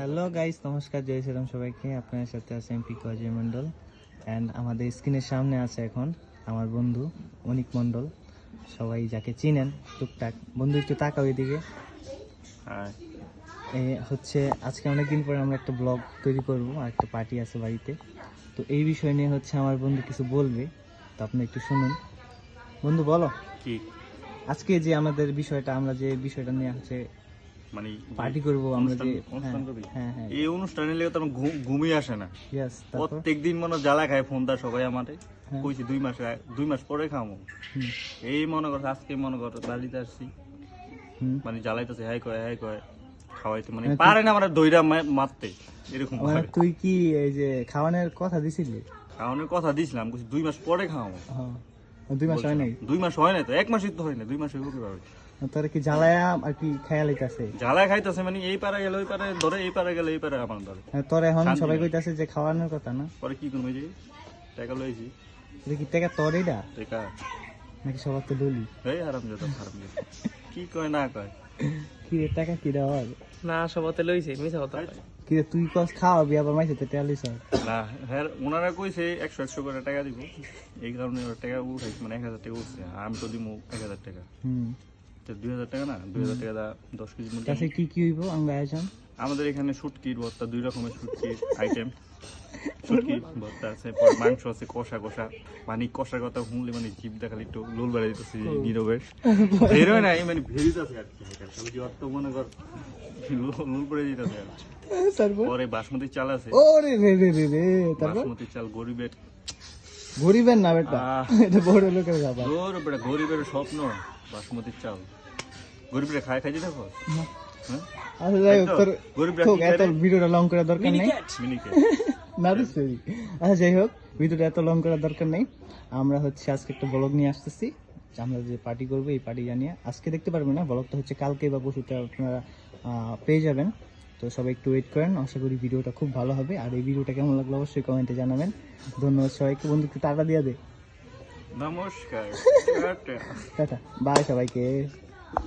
Hello guys, নমস্কার, জয় শ্রীরাম সবাইকে। আপনার সাথে আছে এমপি অজয় মন্ডল অ্যান্ড আমাদের স্ক্রিনের সামনে আছে এখন আমার বন্ধু অনিক মন্ডল, সবাই যাকে চিনেন টুকটাক। বন্ধু একটু তাকাও এদিকে। হচ্ছে আজকে অনেকদিন পরে আমরা একটা ব্লগ তৈরি করব, আর একটা পার্টি আছে বাড়িতে, তো এই বিষয় নিয়ে হচ্ছে আমার বন্ধু কিছু বলবে, তো আপনি একটু শুনুন। বন্ধু বলো কি আজকে যে আমাদের বিষয়টা, আমরা যে বিষয়টা নিয়ে হচ্ছে মানে পার্টি করব আমরা, যে অনুষ্ঠান করবি? হ্যাঁ হ্যাঁ এই অনুষ্ঠানের লেগে তো আমার ঘুমই আসে না। ইয়েস, তারপর প্রত্যেকদিন মনে হয় জ্বালা খায় ফোন দা সবাই আমারে হ্যাঁ। কইছি 2 মাস পরে খামো। হুম, এই মনে কর আজকে মনে কর বাড়িতে আসছি, হুম। মানে জ্বালাইতেছে, হাই কয় খাওয়াইতে, মানে মানে পারে না আমার দইরা মারতে এরকম মানে ভাবে। তুই কি এই যে খাওয়ানোর কথা দিছিলি? খাওয়ানোর কথা দিছিলাম, কইছি 2 মাস পরে খাওয়াবো। হ্যাঁ, 2 মাস হয় নাই? 2 মাস হয় না তো, 1 মাসই তো হয় না, 2 মাস হইব কিভাবে? তোর কি জ্বালায়া আর কি খেয়াল হইতাছে? জ্বালা খাইতেছে, মানে এই পারে গেলে ওই পারে ধরে, এই পারে গেলে এই পারে আমার ধরে। তোর এখন শান্তি সবাই নাই। কইতাছে যে খাওয়ানোর কথা না? পরে কি করবো? এই যে টাকা লইছি, এটা কি টাকা তোর এটা টাকা নাকি সবার তো দলি? এই হারামজাদা কি কয় না কয়। কি রে, টাকা কি দেওয়ার? না সবাতে লইছে মিছা কথা কয়। কি রে, তুই কস খাওয়াবি আবার মাইছে তো টেলিস? না হ্যাঁ, ওনারা কইছে 100 করে টাকা দিব, এই কারণে ওরা টাকা উঠাইছে, মানে 1000 টাকা উঠছে, আমি তো দিব 1000 টাকা। হুম, তো 2000 টাকা না, 2000 টাকা দা 10 কেজি মুরগি। কাছে কি কি হইব আমরা আয়োজন? আমাদের এখানে শুটকির ভর্তা, 2 রকমের শুটকির আইটেম। শুটকির ভর্তা আছে, পর মাংস আছে কষা, মানে কষার কথা শুনলে মানে জিভ দেখালে একটু লোল বেড়ে দিতেছে নীরবের, বেরোয় নাই মানে ভেরিতেছে আর কি, খালি অর্থ মনে কর লোল পড়ে দিতেছে আর কি। তারপর পরে বাসমতি চাল আছে, ওরে রে রে রে রে, তারপর বাসমতি চাল গরিবের, গরিবের না বেটা, এটা বড় লোকের ব্যাপার। গরিবের স্বপ্ন বাসমতি চাল। গরিবের খাইতে দেখো। হ্যাঁ, আচ্ছা যাই হোক, তোর গরিবরা হোক, কি এত করে? ভিডিওটা লং করার দরকার নেই। মিনিকে না রে সরি। আচ্ছা যাই হোক, ভিডিওটা এত লং করার দরকার নেই। আমরা হচ্ছে আজকে একটা ব্লগ নিয়ে আসতেছি, আমরা যে পার্টি করবো এই পার্টি জানিয়ে। আজকে দেখতে পারবেন না, ব্লগটা হচ্ছে কালকে বা পরশুতে আপনারা পেয়ে যাবেন। তো সবাই একটু ওয়েট করেন, আশা করি ভিডিওটা খুব ভালো হবে। আর এই ভিডিওটা কেমন লাগলো অবশ্যই কমেন্টে জানাবেন। ধন্যবাদ সবাইকে। বন্ধু একটু টাকা দিয়ে দে। নমস্কার। টাটা, বাই সবাইকে।